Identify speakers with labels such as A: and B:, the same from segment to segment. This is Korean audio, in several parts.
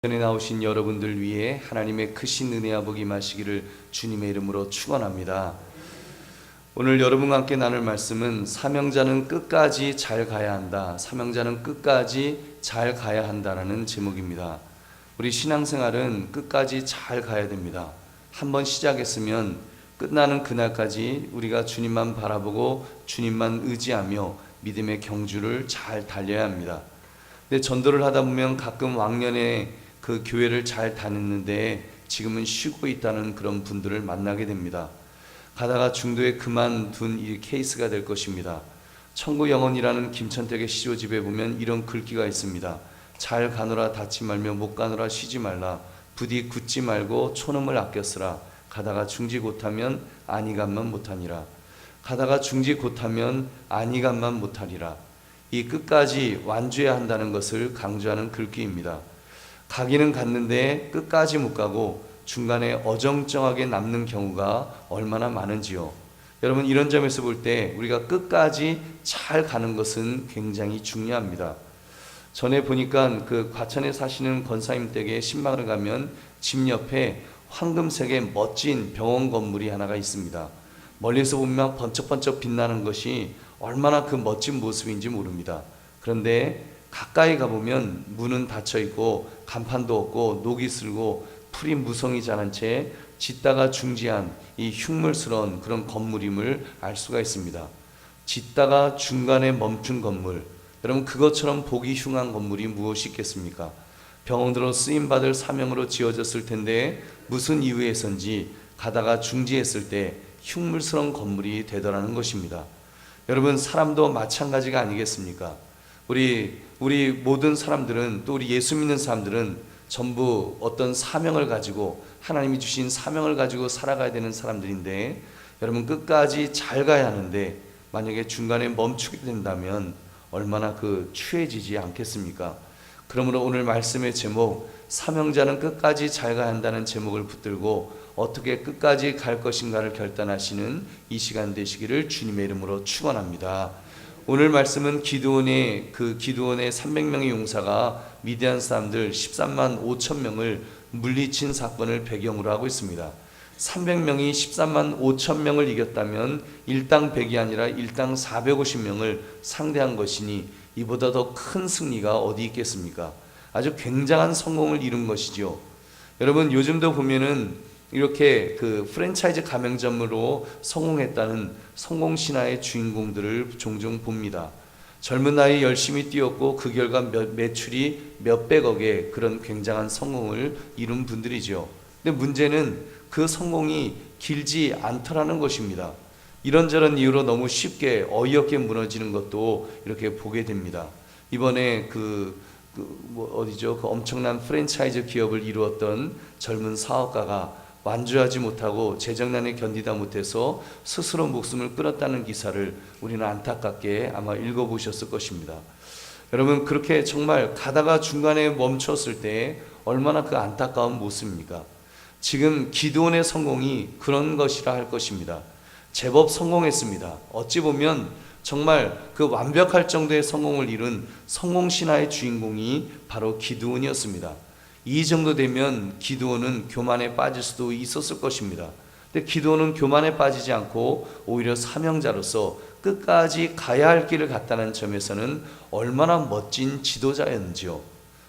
A: 전에 나오신 여러분들 위해 하나님의 크신 은혜와 복이 임하시기를 주님의 이름으로 축원합니다. 오늘 여러분과 함께 나눌 말씀은 사명자는 끝까지 잘 가야 한다. 사명자는 끝까지 잘 가야 한다라는 제목입니다. 우리 신앙생활은 끝까지 잘 가야 됩니다. 한번 시작했으면 끝나는 그날까지 우리가 주님만 바라보고 주님만 의지하며 믿음의 경주를 잘 달려야 합니다. 근데 전도를 하다 보면 가끔 왕년에 그 교회를 잘 다녔는데 지금은 쉬고 있다는 그런 분들을 만나게 됩니다. 가다가 중도에 그만둔 이 케이스가 될 것입니다. 천구영언이라는 김천택의 시조집에 보면 이런 글귀가 있습니다. 잘 가노라 닫지 말며 못 가노라 쉬지 말라. 부디 굳지 말고 촌음을 아껴 쓰라. 가다가 중지 곧하면 안이감만 못하니라. 가다가 중지 곧하면 안이감만 못하리라. 이 끝까지 완주해야 한다는 것을 강조하는 글귀입니다. 가기는 갔는데 끝까지 못 가고 중간에 어정쩡하게 남는 경우가 얼마나 많은지요. 여러분, 이런 점에서 볼 때 우리가 끝까지 잘 가는 것은 굉장히 중요합니다. 전에 보니까 그 과천에 사시는 권사님 댁에 신방을 가면 집 옆에 황금색의 멋진 병원 건물이 하나가 있습니다. 멀리서 보면 번쩍번쩍 빛나는 것이 얼마나 그 멋진 모습인지 모릅니다. 그런데 가까이 가보면 문은 닫혀있고 간판도 없고 녹이 슬고 풀이 무성히 자란 채 짓다가 중지한 이 흉물스러운 그런 건물임을 알 수가 있습니다. 짓다가 중간에 멈춘 건물, 여러분, 그것처럼 보기 흉한 건물이 무엇이 있겠습니까? 병원으로 쓰임받을 사명으로 지어졌을 텐데 무슨 이유에선지 가다가 중지했을 때 흉물스러운 건물이 되더라는 것입니다. 여러분, 사람도 마찬가지가 아니겠습니까? 우리 모든 사람들은, 또 우리 예수 믿는 사람들은 전부 어떤 사명을 가지고, 하나님이 주신 사명을 가지고 살아가야 되는 사람들인데, 여러분, 끝까지 잘 가야 하는데 만약에 중간에 멈추게 된다면 얼마나 추해지지 않겠습니까? 그러므로 오늘 말씀의 제목, 사명자는 끝까지 잘 가야 한다는 제목을 붙들고 어떻게 끝까지 갈 것인가를 결단하시는 이 시간 되시기를 주님의 이름으로 축원합니다. 오늘 말씀은 기드온의 300명의 용사가 미디안 사람들 13만 5천 명을 물리친 사건을 배경으로 하고 있습니다. 300명이 13만 5천 명을 이겼다면 일당 100이 아니라 일당 450명을 상대한 것이니 이보다 더 큰 승리가 어디 있겠습니까? 아주 굉장한 성공을 이룬 것이죠. 여러분, 요즘도 보면은 이렇게 프랜차이즈 가맹점으로 성공했다는 성공 신화의 주인공들을 종종 봅니다. 젊은 나이에 열심히 뛰었고 그 결과 매출이 몇백억의 그런 굉장한 성공을 이룬 분들이죠. 근데 문제는 그 성공이 길지 않더라는 것입니다. 이런저런 이유로 너무 쉽게 어이없게 무너지는 것도 이렇게 보게 됩니다. 이번에 엄청난 프랜차이즈 기업을 이루었던 젊은 사업가가 완주하지 못하고 재정난에 견디다 못해서 스스로 목숨을 끊었다는 기사를 우리는 안타깝게 아마 읽어보셨을 것입니다. 여러분, 그렇게 정말 가다가 중간에 멈췄을 때 얼마나 그 안타까운 모습입니까? 지금 기드온의 성공이 그런 것이라 할 것입니다. 제법 성공했습니다. 어찌 보면 정말 그 완벽할 정도의 성공을 이룬 성공신화의 주인공이 바로 기드온이었습니다. 이 정도 되면 기드온은 교만에 빠질 수도 있었을 것입니다. 근데 기드온은 교만에 빠지지 않고 오히려 사명자로서 끝까지 가야 할 길을 갔다는 점에서는 얼마나 멋진 지도자였는지요.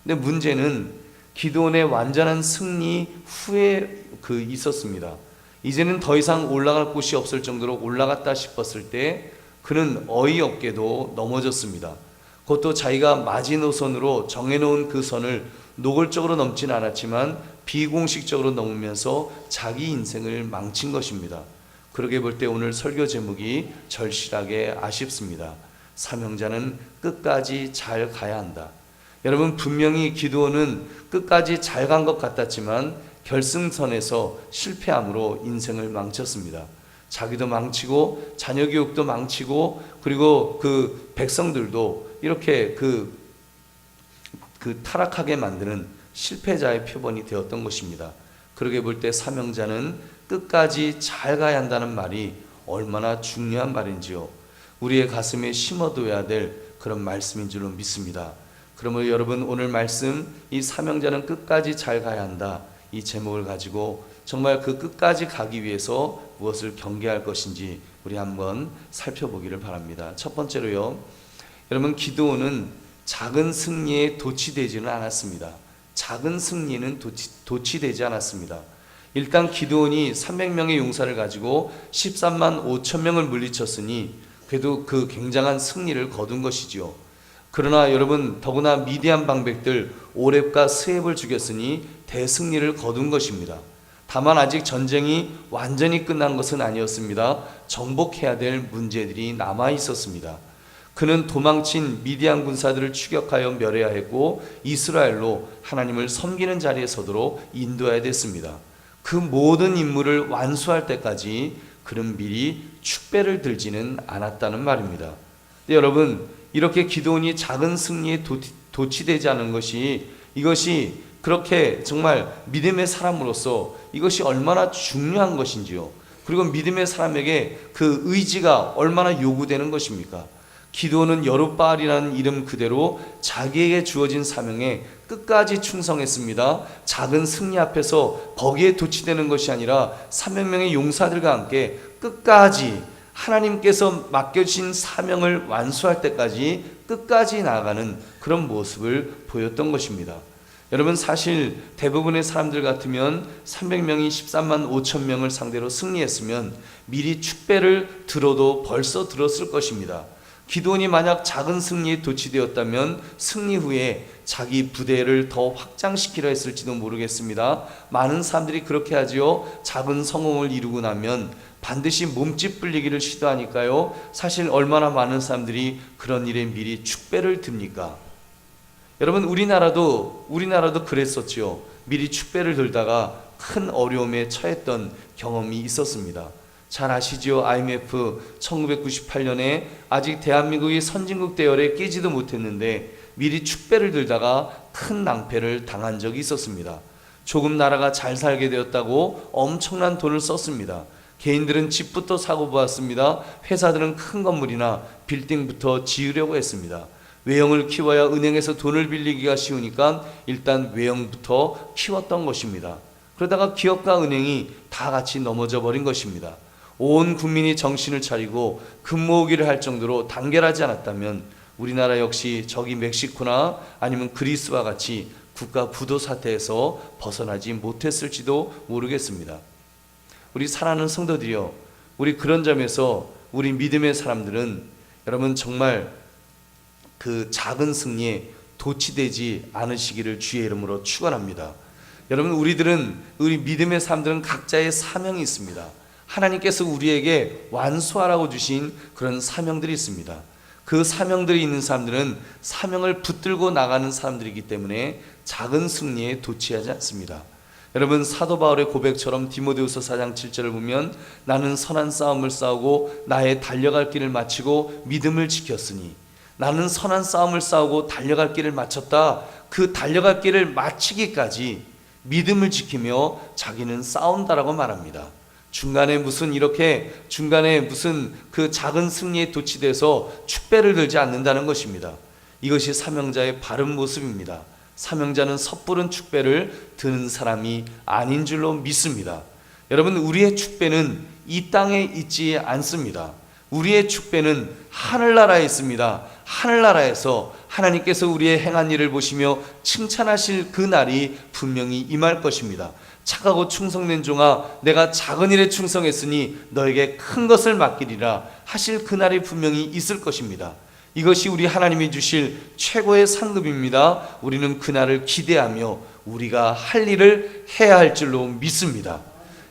A: 근데 문제는 기드온의 완전한 승리 후에 있었습니다. 이제는 더 이상 올라갈 곳이 없을 정도로 올라갔다 싶었을 때 그는 어이없게도 넘어졌습니다. 그것도 자기가 마지노선으로 정해놓은 그 선을 노골적으로 넘지는 않았지만 비공식적으로 넘으면서 자기 인생을 망친 것입니다. 그러게 볼 때 오늘 설교 제목이 절실하게 아쉽습니다. 사명자는 끝까지 잘 가야 한다. 여러분, 분명히 기드온은 끝까지 잘 간 것 같았지만 결승선에서 실패함으로 인생을 망쳤습니다. 자기도 망치고 자녀 교육도 망치고, 그리고 그 백성들도 이렇게 타락하게 만드는 실패자의 표본이 되었던 것입니다. 그러게 볼 때 사명자는 끝까지 잘 가야 한다는 말이 얼마나 중요한 말인지요. 우리의 가슴에 심어둬야 될 그런 말씀인 줄로 믿습니다. 그러므로 여러분 오늘 말씀 이 사명자는 끝까지 잘 가야 한다, 이 제목을 가지고 정말 그 끝까지 가기 위해서 무엇을 경계할 것인지 우리 한번 살펴보기를 바랍니다. 첫 번째로요, 여러분 기드온은 작은 승리에 도취되지는 않았습니다. 작은 승리는 도취되지 않았습니다. 일단 기드온이 300명의 용사를 가지고 13만 5천 명을 물리쳤으니 그래도 그 굉장한 승리를 거둔 것이지요. 그러나 여러분 더구나 미디안 방백들 오렙과 스웹을 죽였으니 대승리를 거둔 것입니다. 다만 아직 전쟁이 완전히 끝난 것은 아니었습니다. 정복해야 될 문제들이 남아 있었습니다. 그는 도망친 미디안 군사들을 추격하여 멸해야 했고 이스라엘로 하나님을 섬기는 자리에 서도록 인도해야 됐습니다. 그 모든 임무를 완수할 때까지 그는 미리 축배를 들지는 않았다는 말입니다. 근데 여러분 이렇게 기드온이 작은 승리에 도취되지 않은 것이, 이것이 그렇게 정말 믿음의 사람으로서 이것이 얼마나 중요한 것인지요. 그리고 믿음의 사람에게 그 의지가 얼마나 요구되는 것입니까? 기드온은 여룻바알이라는 이름 그대로 자기에게 주어진 사명에 끝까지 충성했습니다. 작은 승리 앞에서 거기에 도취되는 것이 아니라 300명의 용사들과 함께 끝까지 하나님께서 맡겨주신 사명을 완수할 때까지 끝까지 나아가는 그런 모습을 보였던 것입니다. 여러분 사실 대부분의 사람들 같으면 300명이 13만 5천 명을 상대로 승리했으면 미리 축배를 들어도 벌써 들었을 것입니다. 기드온이 만약 작은 승리에 도취되었다면 승리 후에 자기 부대를 더 확장시키려 했을지도 모르겠습니다. 많은 사람들이 그렇게 하지요. 작은 성공을 이루고 나면 반드시 몸집 불리기를 시도하니까요. 사실 얼마나 많은 사람들이 그런 일에 미리 축배를 듭니까? 여러분 우리나라도 그랬었죠. 미리 축배를 들다가 큰 어려움에 처했던 경험이 있었습니다. 잘 아시죠? IMF 1998년에 아직 대한민국이 선진국 대열에 끼지도 못했는데 미리 축배를 들다가 큰 낭패를 당한 적이 있었습니다. 조금 나라가 잘 살게 되었다고 엄청난 돈을 썼습니다. 개인들은 집부터 사고 보았습니다. 회사들은 큰 건물이나 빌딩부터 지으려고 했습니다. 외형을 키워야 은행에서 돈을 빌리기가 쉬우니까 일단 외형부터 키웠던 것입니다. 그러다가 기업과 은행이 다 같이 넘어져 버린 것입니다. 온 국민이 정신을 차리고 금모으기를 할 정도로 단결하지 않았다면 우리나라 역시 저기 멕시코나 아니면 그리스와 같이 국가 부도 사태에서 벗어나지 못했을지도 모르겠습니다. 우리 사랑하는 성도들이여, 우리 그런 점에서 우리 믿음의 사람들은 여러분 정말 그 작은 승리에 도취되지 않으시기를 주의 이름으로 축원합니다. 여러분 우리 믿음의 사람들은 각자의 사명이 있습니다. 하나님께서 우리에게 완수하라고 주신 그런 사명들이 있습니다. 그 사명들이 있는 사람들은 사명을 붙들고 나가는 사람들이기 때문에 작은 승리에 도취하지 않습니다. 여러분 사도 바울의 고백처럼 디모데후서 4장 7절을 보면 나는 선한 싸움을 싸우고 나의 달려갈 길을 마치고 믿음을 지켰으니, 나는 선한 싸움을 싸우고 달려갈 길을 마쳤다. 그 달려갈 길을 마치기까지 믿음을 지키며 자기는 싸운다라고 말합니다. 중간에 무슨 그 작은 승리에 도취돼서 축배를 들지 않는다는 것입니다. 이것이 사명자의 바른 모습입니다. 사명자는 섣부른 축배를 드는 사람이 아닌 줄로 믿습니다. 여러분 우리의 축배는 이 땅에 있지 않습니다. 우리의 축배는 하늘나라에 있습니다. 하늘나라에서 하나님께서 우리의 행한 일을 보시며 칭찬하실 그 날이 분명히 임할 것입니다. 착하고 충성된 종아, 내가 작은 일에 충성했으니 너에게 큰 것을 맡기리라 하실 그날이 분명히 있을 것입니다. 이것이 우리 하나님이 주실 최고의 상급입니다. 우리는 그날을 기대하며 우리가 할 일을 해야 할 줄로 믿습니다.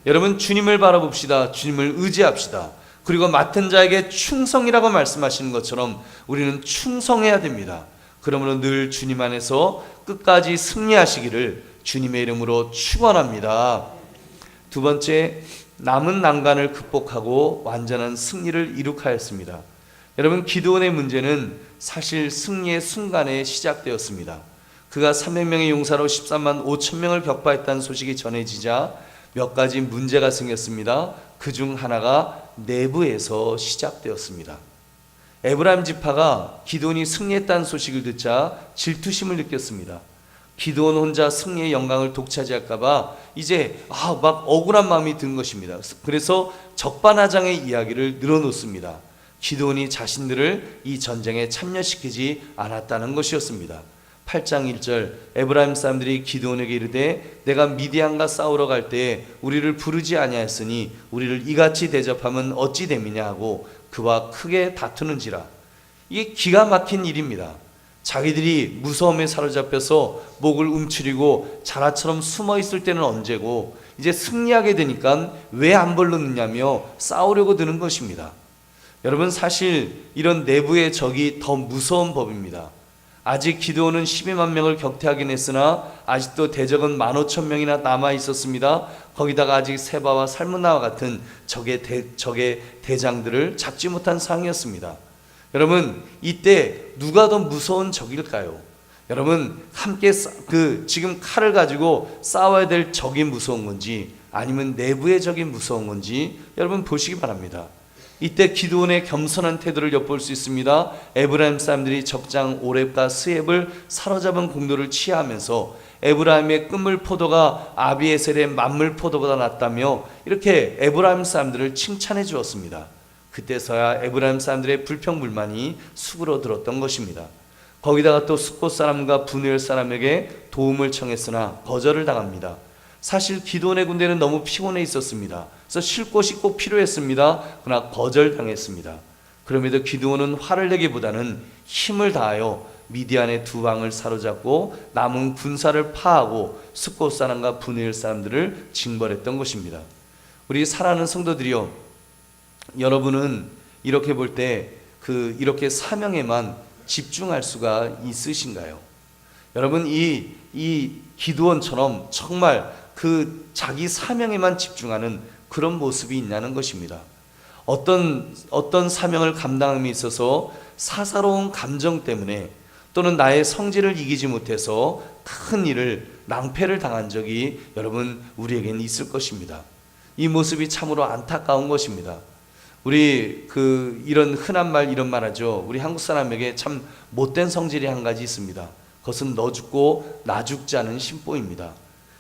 A: 여러분 주님을 바라봅시다. 주님을 의지합시다. 그리고 맡은 자에게 충성이라고 말씀하시는 것처럼 우리는 충성해야 됩니다. 그러므로 늘 주님 안에서 끝까지 승리하시기를 주님의 이름으로 축원합니다. 두 번째, 남은 난관을 극복하고 완전한 승리를 이룩하였습니다. 여러분 기드온의 문제는 사실 승리의 순간에 시작되었습니다. 그가 300명의 용사로 13만 5천 명을 격파했다는 소식이 전해지자 몇 가지 문제가 생겼습니다. 그 중 하나가 내부에서 시작되었습니다. 에브라임 지파가 기드온이 승리했다는 소식을 듣자 질투심을 느꼈습니다. 기드온 혼자 승리의 영광을 독차지할까봐 이제 막 억울한 마음이 든 것입니다. 그래서 적반하장의 이야기를 늘어놓습니다. 기드온이 자신들을 이 전쟁에 참여시키지 않았다는 것이었습니다. 8장 1절 에브라임 사람들이 기드온에게 이르되 내가 미디안과 싸우러 갈 때에 우리를 부르지 아니하였으니 우리를 이같이 대접하면 어찌 됨이냐 하고 그와 크게 다투는지라. 이게 기가 막힌 일입니다. 자기들이 무서움에 사로잡혀서 목을 움츠리고 자라처럼 숨어 있을 때는 언제고 이제 승리하게 되니까 왜 안 불렀느냐며 싸우려고 드는 것입니다. 여러분, 사실 이런 내부의 적이 더 무서운 법입니다. 아직 기드온은 12만 명을 격퇴하긴 했으나 아직도 대적은 15,000명이나 남아 있었습니다. 거기다가 아직 세바와 살문나와 같은 적의 대장들을 잡지 못한 상황이었습니다. 여러분, 이때 누가 더 무서운 적일까요? 여러분, 함께 지금 칼을 가지고 싸워야 될 적이 무서운 건지 아니면 내부의 적이 무서운 건지 여러분 보시기 바랍니다. 이때 기드온의 겸손한 태도를 엿볼 수 있습니다. 에브라임 사람들이 적장 오렙과 스엡을 사로잡은 공도를 취하면서 에브라임의 끝물 포도가 아비에셀의 만물 포도보다 낫다며 이렇게 에브라임 사람들을 칭찬해 주었습니다. 그때서야 에브라임 사람들의 불평불만이 수그러들었던 것입니다. 거기다가 또 숫곳 사람과 브누엘 사람에게 도움을 청했으나 거절을 당합니다. 사실 기드온의 군대는 너무 피곤해 있었습니다. 그래서 쉴 곳이 꼭 필요했습니다. 그러나 거절당했습니다. 그럼에도 기드온은 화를 내기보다는 힘을 다하여 미디안의 두 왕을 사로잡고 남은 군사를 파하고 숫곳 사람과 브누엘 사람들을 징벌했던 것입니다. 우리 사랑하는 성도들이요, 여러분은 이렇게 볼 때 이렇게 사명에만 집중할 수가 있으신가요? 여러분, 이 기드온처럼 정말 자기 사명에만 집중하는 그런 모습이 있냐는 것입니다. 어떤 사명을 감당함에 있어서 사사로운 감정 때문에 또는 나의 성질을 이기지 못해서 큰 일을 낭패를 당한 적이 여러분 우리에게는 있을 것입니다. 이 모습이 참으로 안타까운 것입니다. 우리 이런 흔한 말 이런 말 하죠. 우리 한국 사람에게 참 못된 성질이 한 가지 있습니다. 그것은 너 죽고 나 죽지 않은 심보입니다.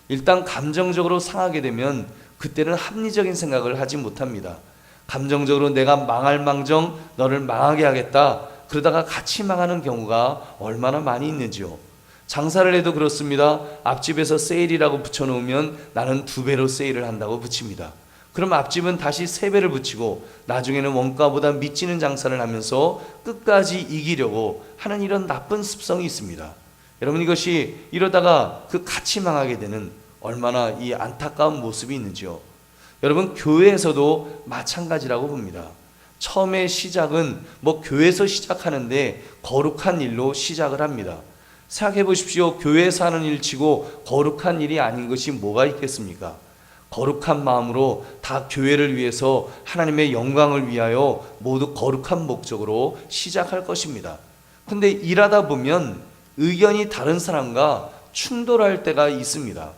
A: 일단 감정적으로 상하게 되면 그때는 합리적인 생각을 하지 못합니다. 감정적으로 내가 망할 망정 너를 망하게 하겠다, 그러다가 같이 망하는 경우가 얼마나 많이 있는지요. 장사를 해도 그렇습니다. 앞집에서 세일이라고 붙여놓으면 나는 2배로 세일을 한다고 붙입니다. 그럼 앞집은 다시 3배를 붙이고 나중에는 원가보다 미치는 장사를 하면서 끝까지 이기려고 하는 이런 나쁜 습성이 있습니다. 여러분, 이것이 이러다가 같이 망하게 되는 얼마나 이 안타까운 모습이 있는지요. 여러분, 교회에서도 마찬가지라고 봅니다. 처음에 시작은 교회에서 시작하는데 거룩한 일로 시작을 합니다. 생각해 보십시오. 교회에서 하는 일치고 거룩한 일이 아닌 것이 뭐가 있겠습니까? 거룩한 마음으로 다 교회를 위해서 하나님의 영광을 위하여 모두 거룩한 목적으로 시작할 것입니다. 근데 일하다 보면 의견이 다른 사람과 충돌할 때가 있습니다.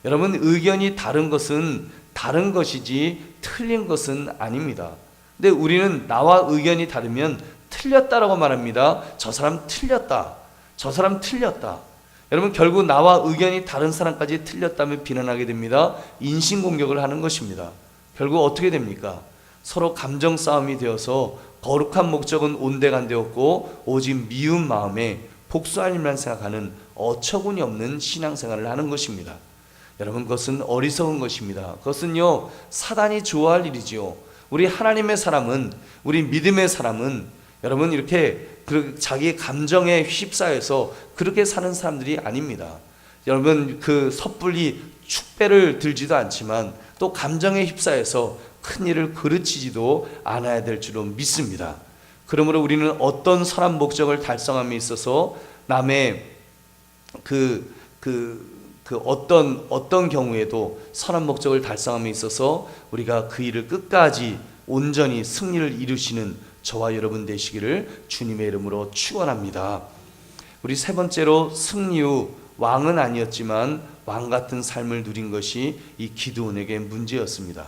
A: 여러분, 의견이 다른 것은 다른 것이지 틀린 것은 아닙니다. 근데 우리는 나와 의견이 다르면 틀렸다라고 말합니다. 저 사람 틀렸다, 저 사람 틀렸다. 여러분, 결국 나와 의견이 다른 사람까지 틀렸다면 비난하게 됩니다. 인신공격을 하는 것입니다. 결국 어떻게 됩니까? 서로 감정 싸움이 되어서 거룩한 목적은 온데간데없고 오직 미운 마음에 복수할 일만 생각하는 어처구니 없는 신앙생활을 하는 것입니다. 여러분, 그것은 어리석은 것입니다. 그것은요, 사단이 좋아할 일이지요. 우리 하나님의 사람은, 우리 믿음의 사람은 여러분 이렇게 자기의 감정에 휩싸여서 그렇게 사는 사람들이 아닙니다. 여러분, 섣불리 축배를 들지도 않지만 또 감정에 휩싸여서 큰 일을 그르치지도 않아야 될 줄로 믿습니다. 그러므로 우리는 어떤 선한 목적을 달성함에 있어서 남의 어떤 경우에도 선한 목적을 달성함에 있어서 우리가 그 일을 끝까지 온전히 승리를 이루시는 저와 여러분 되시기를 주님의 이름으로 축원합니다. 우리 세 번째로, 승리 후 왕은 아니었지만 왕 같은 삶을 누린 것이 이 기드온에게 문제였습니다.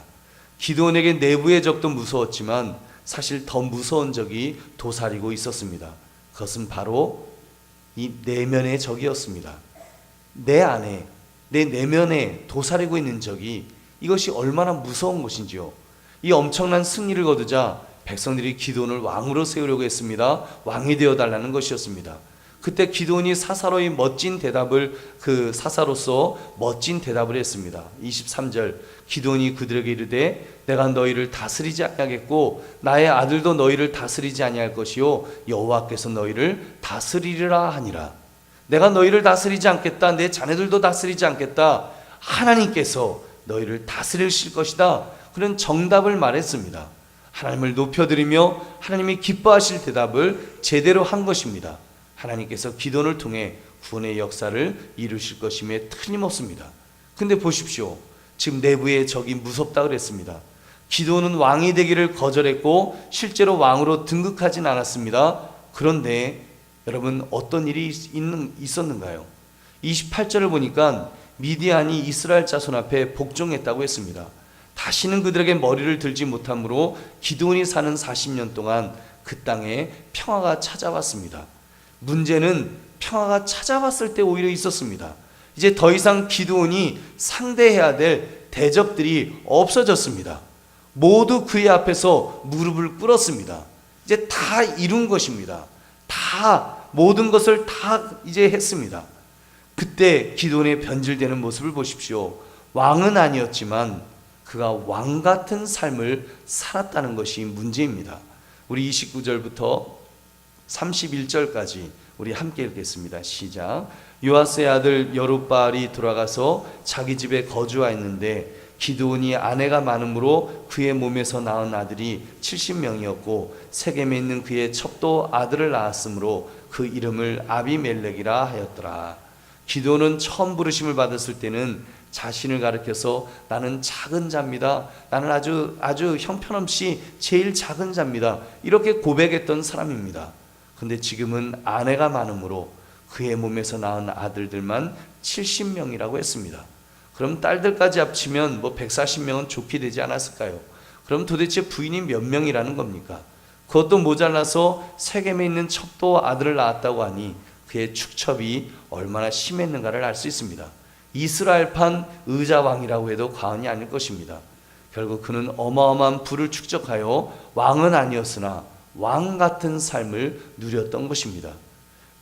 A: 기드온에게 내부의 적도 무서웠지만 사실 더 무서운 적이 도사리고 있었습니다. 그것은 바로 이 내면의 적이었습니다. 내 안에, 내 내면에 도사리고 있는 적이, 이것이 얼마나 무서운 것인지요. 이 엄청난 승리를 거두자 백성들이 기드온을 왕으로 세우려고 했습니다. 왕이 되어달라는 것이었습니다. 그때 기드온이 사사로이 멋진 대답을, 그 사사로서 멋진 대답을 했습니다. 23절, 기드온이 그들에게 이르되 내가 너희를 다스리지 아니하겠고 나의 아들도 너희를 다스리지 아니할 것이요 여호와께서 너희를 다스리리라 하니라. 내가 너희를 다스리지 않겠다, 내 자녀들도 다스리지 않겠다, 하나님께서 너희를 다스리실 것이다, 그런 정답을 말했습니다. 하나님을 높여드리며 하나님이 기뻐하실 대답을 제대로 한 것입니다. 하나님께서 기드온을 통해 구원의 역사를 이루실 것임에 틀림없습니다. 근데 보십시오. 지금 내부의 적이 무섭다 그랬습니다. 기드온은 왕이 되기를 거절했고 실제로 왕으로 등극하진 않았습니다. 그런데 여러분, 어떤 일이 있었는가요? 28절을 보니까 미디안이 이스라엘 자손 앞에 복종했다고 했습니다. 다시는 그들에게 머리를 들지 못하므로 기드온이 사는 40년 동안 그 땅에 평화가 찾아왔습니다. 문제는 평화가 찾아왔을 때 오히려 있었습니다. 이제 더 이상 기드온이 상대해야 될 대적들이 없어졌습니다. 모두 그의 앞에서 무릎을 꿇었습니다. 이제 다 이룬 것입니다. 다 모든 것을 다 이제 했습니다. 그때 기드온의 변질되는 모습을 보십시오. 왕은 아니었지만 그가 왕 같은 삶을 살았다는 것이 문제입니다. 우리 29절부터 31절까지 우리 함께 읽겠습니다. 시작. 요아스의 아들 여룹바알이 돌아가서 자기 집에 거주하였는데 기드온이 아내가 많으므로 그의 몸에서 낳은 아들이 70명이었고 세겜에 있는 그의 첩도 아들을 낳았으므로 그 이름을 아비멜렉이라 하였더라. 기드온은 처음 부르심을 받았을 때는 자신을 가리켜서 나는 작은 자입니다, 나는 아주 형편없이 제일 작은 자입니다, 이렇게 고백했던 사람입니다. 근데 지금은 아내가 많으므로 그의 몸에서 낳은 아들들만 70명이라고 했습니다. 그럼 딸들까지 합치면 140명은 좋게 되지 않았을까요? 그럼 도대체 부인이 몇 명이라는 겁니까? 그것도 모자라서 세겜에 있는 첩도 아들을 낳았다고 하니 그의 축첩이 얼마나 심했는가를 알 수 있습니다. 이스라엘판 의자왕이라고 해도 과언이 아닐 것입니다. 결국 그는 어마어마한 부를 축적하여 왕은 아니었으나 왕 같은 삶을 누렸던 것입니다.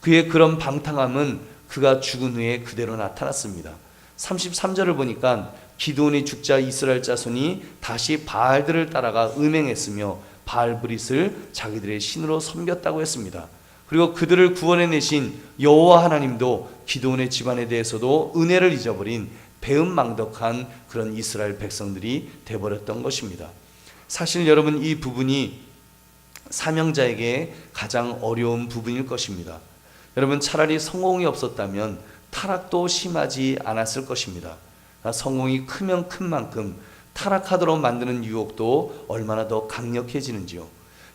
A: 그의 그런 방탕함은 그가 죽은 후에 그대로 나타났습니다. 33절을 보니까 기드온이 죽자 이스라엘 자손이 다시 바알들을 따라가 음행했으며 바알브릿을 자기들의 신으로 섬겼다고 했습니다. 그리고 그들을 구원해내신 여호와 하나님도 기드온의 집안에 대해서도 은혜를 잊어버린 배은망덕한 그런 이스라엘 백성들이 되어버렸던 것입니다. 사실 여러분, 이 부분이 사명자에게 가장 어려운 부분일 것입니다. 여러분, 차라리 성공이 없었다면 타락도 심하지 않았을 것입니다. 성공이 크면 큰 만큼 타락하도록 만드는 유혹도 얼마나 더 강력해지는지요.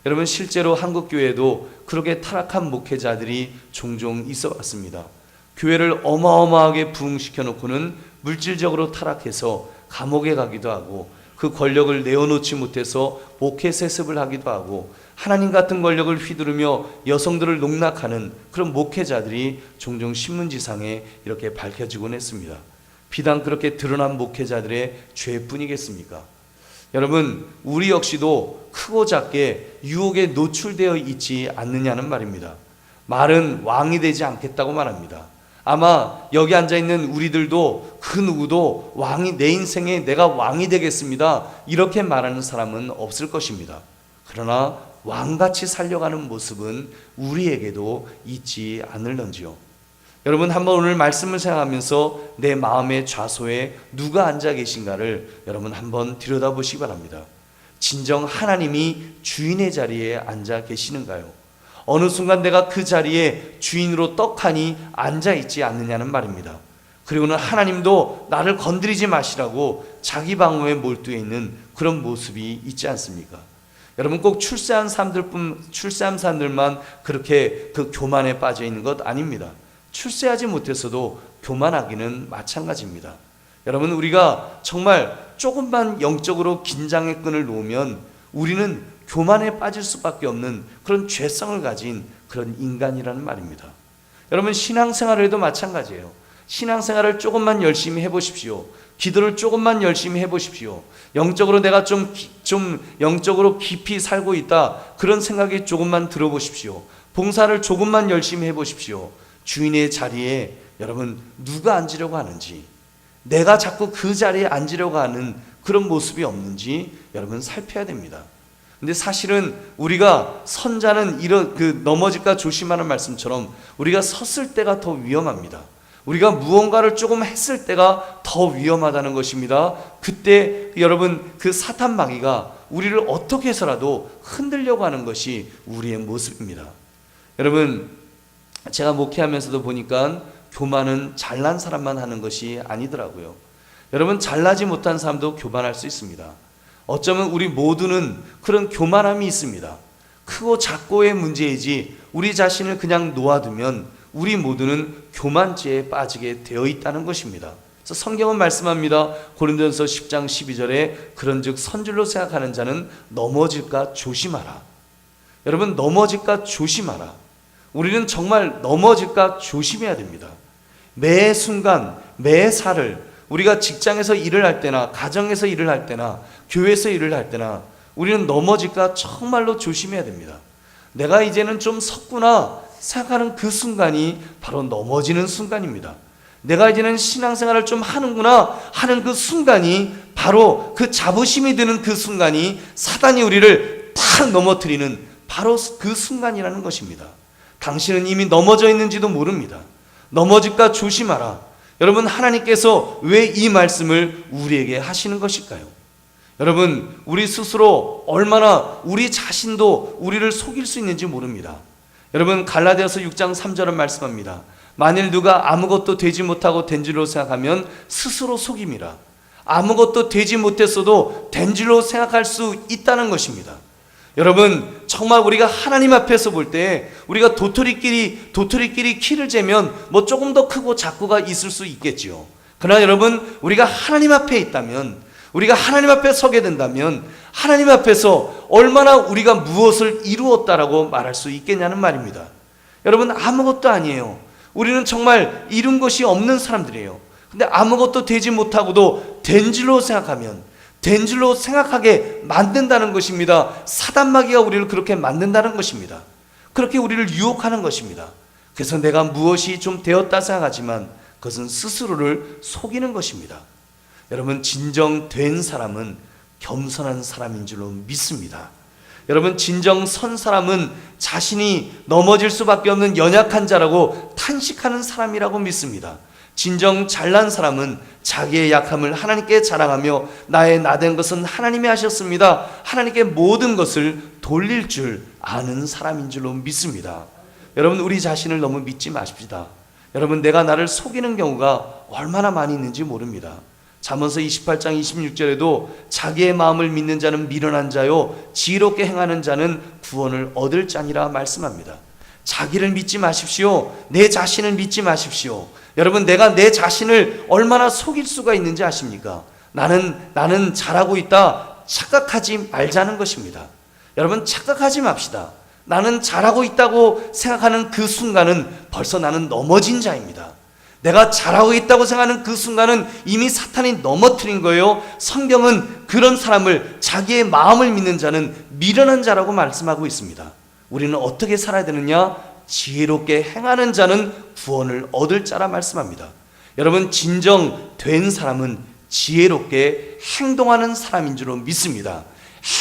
A: 여러분, 실제로 한국교회도 그렇게 타락한 목회자들이 종종 있어 왔습니다. 교회를 어마어마하게 부흥시켜 놓고는 물질적으로 타락해서 감옥에 가기도 하고 그 권력을 내어놓지 못해서 목회 세습을 하기도 하고 하나님 같은 권력을 휘두르며 여성들을 농락하는 그런 목회자들이 종종 신문지상에 이렇게 밝혀지곤 했습니다. 비단 그렇게 드러난 목회자들의 죄뿐이겠습니까? 여러분, 우리 역시도 크고 작게 유혹에 노출되어 있지 않느냐는 말입니다. 말은 왕이 되지 않겠다고 말합니다. 아마 여기 앉아있는 우리들도 그 누구도 내 인생에 내가 왕이 되겠습니다, 이렇게 말하는 사람은 없을 것입니다. 그러나 왕같이 살려가는 모습은 우리에게도 있지 않을런지요. 여러분, 한번 오늘 말씀을 생각하면서 내 마음의 좌소에 누가 앉아 계신가를 여러분 한번 들여다보시기 바랍니다. 진정 하나님이 주인의 자리에 앉아 계시는가요? 어느 순간 내가 그 자리에 주인으로 떡하니 앉아 있지 않느냐는 말입니다. 그리고는 하나님도 나를 건드리지 마시라고 자기 방어에 몰두해 있는 그런 모습이 있지 않습니까? 여러분, 꼭 출세한 사람들만 그렇게 그 교만에 빠져 있는 것 아닙니다. 출세하지 못했어도 교만하기는 마찬가지입니다. 여러분, 우리가 정말 조금만 영적으로 긴장의 끈을 놓으면 우리는 교만에 빠질 수밖에 없는 그런 죄성을 가진 그런 인간이라는 말입니다. 여러분, 신앙생활을 해도 마찬가지예요. 신앙생활을 조금만 열심히 해보십시오. 기도를 조금만 열심히 해보십시오. 영적으로 내가 좀 영적으로 깊이 살고 있다, 그런 생각이 조금만 들어보십시오. 봉사를 조금만 열심히 해보십시오. 주인의 자리에 여러분 누가 앉으려고 하는지, 내가 자꾸 그 자리에 앉으려고 하는 그런 모습이 없는지 여러분 살펴야 됩니다. 근데 사실은 우리가 선자는 이런 넘어질까 조심하는 말씀처럼 우리가 섰을 때가 더 위험합니다. 우리가 무언가를 조금 했을 때가 더 위험하다는 것입니다. 그때 여러분 그 사탄 마귀가 우리를 어떻게 해서라도 흔들려고 하는 것이 우리의 모습입니다. 여러분, 제가 목회하면서도 보니까 교만은 잘난 사람만 하는 것이 아니더라고요. 여러분, 잘나지 못한 사람도 교만할 수 있습니다. 어쩌면 우리 모두는 그런 교만함이 있습니다. 크고 작고의 문제이지 우리 자신을 그냥 놓아두면 우리 모두는 교만죄에 빠지게 되어 있다는 것입니다. 그래서 성경은 말씀합니다. 고린도전서 10장 12절에 그런즉 선줄로 생각하는 자는 넘어질까 조심하라. 여러분, 넘어질까 조심하라. 우리는 정말 넘어질까 조심해야 됩니다. 매 순간 매 살을 우리가 직장에서 일을 할 때나 가정에서 일을 할 때나 교회에서 일을 할 때나 우리는 넘어질까 정말로 조심해야 됩니다. 내가 이제는 좀 섰구나 생각하는 그 순간이 바로 넘어지는 순간입니다. 내가 이제는 신앙생활을 좀 하는구나 하는 그 순간이 바로 그 자부심이 드는 그 순간이 사단이 우리를 탁 넘어뜨리는 바로 그 순간이라는 것입니다. 당신은 이미 넘어져 있는지도 모릅니다. 넘어질까 조심하라. 여러분, 하나님께서 왜 이 말씀을 우리에게 하시는 것일까요? 여러분, 우리 스스로 얼마나 우리 자신도 우리를 속일 수 있는지 모릅니다. 여러분, 갈라디아서 6장 3절은 말씀합니다. 만일 누가 아무것도 되지 못하고 된 줄로 생각하면 스스로 속임이라. 아무것도 되지 못했어도 된 줄로 생각할 수 있다는 것입니다. 여러분, 정말 우리가 하나님 앞에서 볼 때 우리가 도토리끼리 키를 재면 뭐 조금 더 크고 작고가 있을 수 있겠지요. 그러나 여러분, 우리가 하나님 앞에 있다면, 우리가 하나님 앞에 서게 된다면 하나님 앞에서 얼마나 우리가 무엇을 이루었다라고 말할 수 있겠냐는 말입니다. 여러분, 아무것도 아니에요. 우리는 정말 이룬 것이 없는 사람들이에요. 근데 아무것도 되지 못하고도 된 줄로 생각하면, 된 줄로 생각하게 만든다는 것입니다. 사단 마귀가 우리를 그렇게 만든다는 것입니다. 그렇게 우리를 유혹하는 것입니다. 그래서 내가 무엇이 좀 되었다 생각하지만 그것은 스스로를 속이는 것입니다. 여러분, 진정 된 사람은 겸손한 사람인 줄로 믿습니다. 여러분, 진정 선 사람은 자신이 넘어질 수밖에 없는 연약한 자라고 탄식하는 사람이라고 믿습니다. 진정 잘난 사람은 자기의 약함을 하나님께 자랑하며 나의 나된 것은 하나님이 하셨습니다. 하나님께 모든 것을 돌릴 줄 아는 사람인 줄로 믿습니다. 여러분, 우리 자신을 너무 믿지 마십시다. 여러분, 내가 나를 속이는 경우가 얼마나 많이 있는지 모릅니다. 잠언서 28장 26절에도 자기의 마음을 믿는 자는 미련한 자요 지혜롭게 행하는 자는 구원을 얻을 자니라 말씀합니다. 자기를 믿지 마십시오. 내 자신을 믿지 마십시오. 여러분, 내가 내 자신을 얼마나 속일 수가 있는지 아십니까? 나는 잘하고 있다 착각하지 말자는 것입니다. 여러분, 착각하지 맙시다. 나는 잘하고 있다고 생각하는 그 순간은 벌써 나는 넘어진 자입니다. 내가 잘하고 있다고 생각하는 그 순간은 이미 사탄이 넘어뜨린 거예요. 성경은 그런 사람을, 자기의 마음을 믿는 자는 미련한 자라고 말씀하고 있습니다. 우리는 어떻게 살아야 되느냐? 지혜롭게 행하는 자는 구원을 얻을 자라 말씀합니다. 여러분, 진정 된 사람은 지혜롭게 행동하는 사람인 줄로 믿습니다.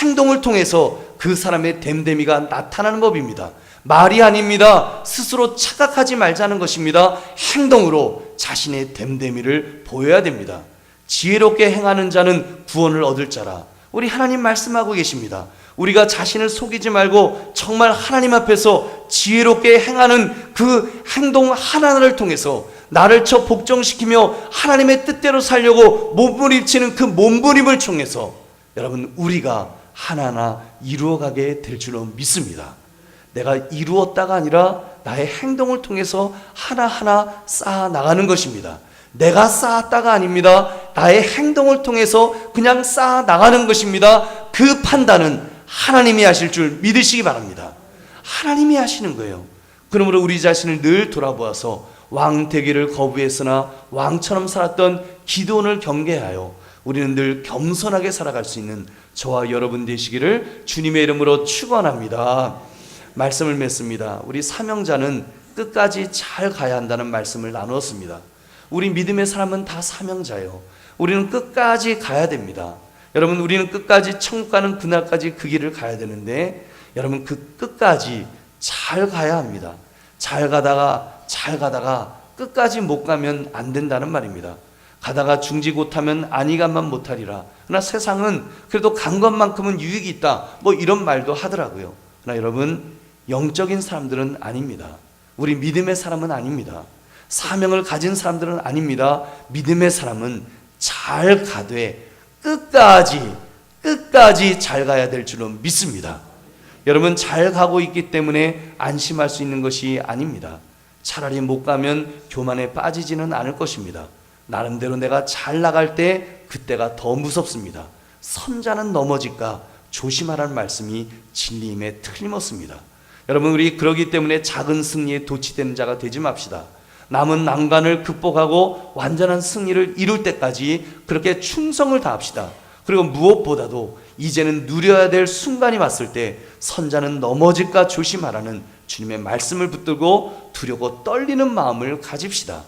A: 행동을 통해서 그 사람의 됨됨이가 나타나는 법입니다. 말이 아닙니다. 스스로 착각하지 말자는 것입니다. 행동으로 자신의 됨됨이를 보여야 됩니다. 지혜롭게 행하는 자는 구원을 얻을 자라. 우리 하나님 말씀하고 계십니다. 우리가 자신을 속이지 말고 정말 하나님 앞에서 지혜롭게 행하는 그 행동 하나하나를 통해서 나를 복종시키며 하나님의 뜻대로 살려고 몸부림치는 그 몸부림을 통해서 여러분, 우리가 하나하나 이루어가게 될 줄로 믿습니다. 내가 이루었다가 아니라 나의 행동을 통해서 하나하나 쌓아 나가는 것입니다. 내가 쌓았다가 아닙니다. 나의 행동을 통해서 그냥 쌓아 나가는 것입니다. 그 판단은 하나님이 하실 줄 믿으시기 바랍니다. 하나님이 하시는 거예요. 그러므로 우리 자신을 늘 돌아보아서 왕 되기를 거부했으나 왕처럼 살았던 기드온을 경계하여 우리는 늘 겸손하게 살아갈 수 있는 저와 여러분 되시기를 주님의 이름으로 축원합니다. 말씀을 맺습니다. 우리 사명자는 끝까지 잘 가야 한다는 말씀을 나누었습니다. 우리 믿음의 사람은 다 사명자예요. 우리는 끝까지 가야 됩니다. 여러분, 우리는 끝까지 천국 가는 그날까지 그 길을 가야 되는데, 여러분, 그 끝까지 잘 가야 합니다. 잘 가다가 끝까지 못 가면 안 된다는 말입니다. 가다가 중지 못하면 안이간만 못하리라. 그러나 세상은 그래도 간 것만큼은 유익이 있다, 뭐 이런 말도 하더라고요. 그러나 여러분, 영적인 사람들은 아닙니다. 우리 믿음의 사람은 아닙니다. 사명을 가진 사람들은 아닙니다. 믿음의 사람은 잘 가되 끝까지 잘 가야 될 줄로 믿습니다. 여러분, 잘 가고 있기 때문에 안심할 수 있는 것이 아닙니다. 차라리 못 가면 교만에 빠지지는 않을 것입니다. 나름대로 내가 잘 나갈 때 그때가 더 무섭습니다. 선자는 넘어질까 조심하라는 말씀이 진리임에 틀림없습니다. 여러분, 우리 그러기 때문에 작은 승리에 도취되는 자가 되지 맙시다. 남은 난관을 극복하고 완전한 승리를 이룰 때까지 그렇게 충성을 다합시다. 그리고 무엇보다도 이제는 누려야 될 순간이 왔을 때 선자는 넘어질까 조심하라는 주님의 말씀을 붙들고 두렵고 떨리는 마음을 가집시다.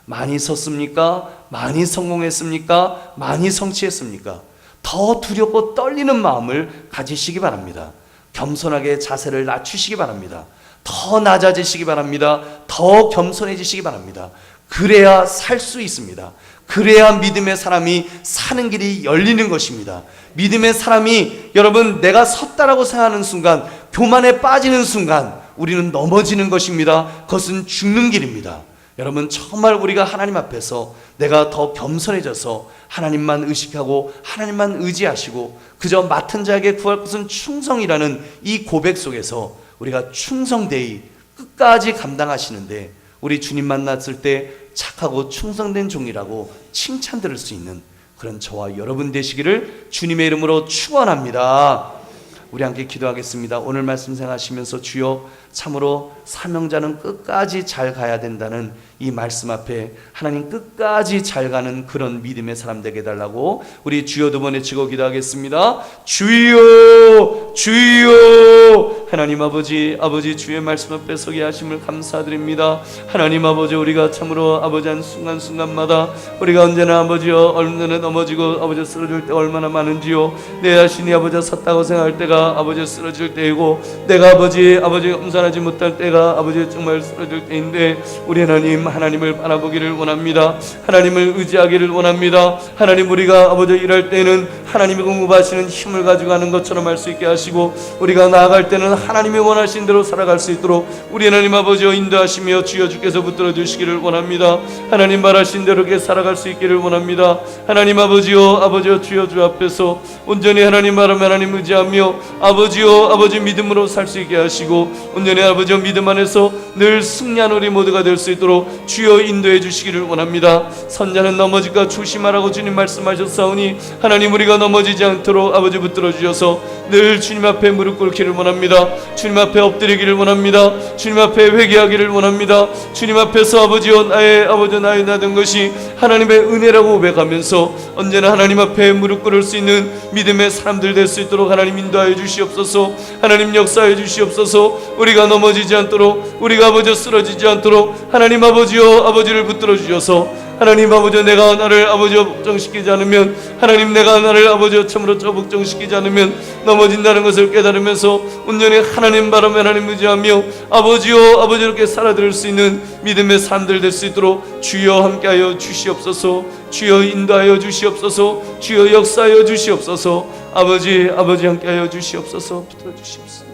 A: 많이 섰습니까? 많이 성공했습니까? 많이 성취했습니까? 더 두렵고 떨리는 마음을 가지시기 바랍니다. 겸손하게 자세를 낮추시기 바랍니다. 더 낮아지시기 바랍니다. 더 겸손해지시기 바랍니다. 그래야 살 수 있습니다. 그래야 믿음의 사람이 사는 길이 열리는 것입니다. 믿음의 사람이, 여러분, 내가 섰다라고 생각하는 순간, 교만에 빠지는 순간 우리는 넘어지는 것입니다. 그것은 죽는 길입니다. 여러분, 정말 우리가 하나님 앞에서 내가 더 겸손해져서 하나님만 의식하고 하나님만 의지하시고 그저 맡은 자에게 구할 것은 충성이라는 이 고백 속에서 우리가 충성되이 끝까지 감당하시는데, 우리 주님 만났을 때 착하고 충성된 종이라고 칭찬 들을 수 있는 그런 저와 여러분 되시기를 주님의 이름으로 축원합니다. 우리 함께 기도하겠습니다. 오늘 말씀 생각하시면서 주여, 참으로 사명자는 끝까지 잘 가야 된다는 이 말씀 앞에 하나님 끝까지 잘 가는 그런 믿음의 사람 되게 해달라고 우리 주여 두 번 외치고 기도하겠습니다. 주여, 주여. 하나님 아버지, 주의 말씀 앞에 서게 하심을 감사드립니다. 하나님 아버지, 우리가 참으로 아버지 한 순간순간마다 우리가 언제나 아버지여 얼마나 넘어지고 아버지 쓰러질 때 얼마나 많은지요. 내 자신이 아버지 섰다고 생각할 때가 아버지 쓰러질 때이고, 내가 아버지 겸손하지 못할 때가 아버지 정말 쓰러질 때인데, 우리 하나님을 바라보기를 원합니다. 하나님을 의지하기를 원합니다. 하나님, 우리가 아버지 일할 때는 하나님이 공급하시는 힘을 가지고 하는 것처럼 할 수 있게 하시고, 우리가 나아갈 때는 하나님이 원하신 대로 살아갈 수 있도록 우리 하나님 아버지여 인도하시며 주여 주께서 붙들어 주시기를 원합니다. 하나님 말하신 대로 이렇게 살아갈 수 있기를 원합니다. 하나님 아버지여 주여 주 앞에서 온전히 하나님 말하면 하나님 의지하며 아버지 믿음으로 살 수 있게 하시고, 온전히 아버지여 믿음 안에서 늘 승리하는 우리 모두가 될 수 있도록 주여 인도해 주시기를 원합니다. 선자는 넘어질까 조심하라고 주님 말씀하셨사오니, 하나님 우리가 넘어지지 않도록 아버지 붙들어 주셔서 늘 주님 앞에 무릎 꿇기를 원합니다. 주님 앞에 엎드리기를 원합니다. 주님 앞에 회개하기를 원합니다. 주님 앞에서 아버지여 나의 나된 것이 하나님의 은혜라고 고백하면서 언제나 하나님 앞에 무릎 꿇을 수 있는 믿음의 사람들 될 수 있도록 하나님 인도하여 주시옵소서. 하나님 역사해 주시옵소서. 우리가 넘어지지 않도록, 우리가 아버지 쓰러지지 않도록 하나님 아버지를 붙들어 주셔서, 하나님 아버지 내가 나를 아버지 복종시키지 않으면, 하나님 내가 나를 아버지 참으로 복종시키지 않으면 넘어진다는 것을 깨달으면서 온전히 하나님 바라며 하나님 의지하며 아버지 이렇게 살아들을 수 있는 믿음의 사람들 될 수 있도록 주여 함께하여 주시옵소서. 주여 인도하여 주시옵소서. 주여 역사하여 주시옵소서. 아버지 함께하여 주시옵소서. 붙들어 주시옵소서.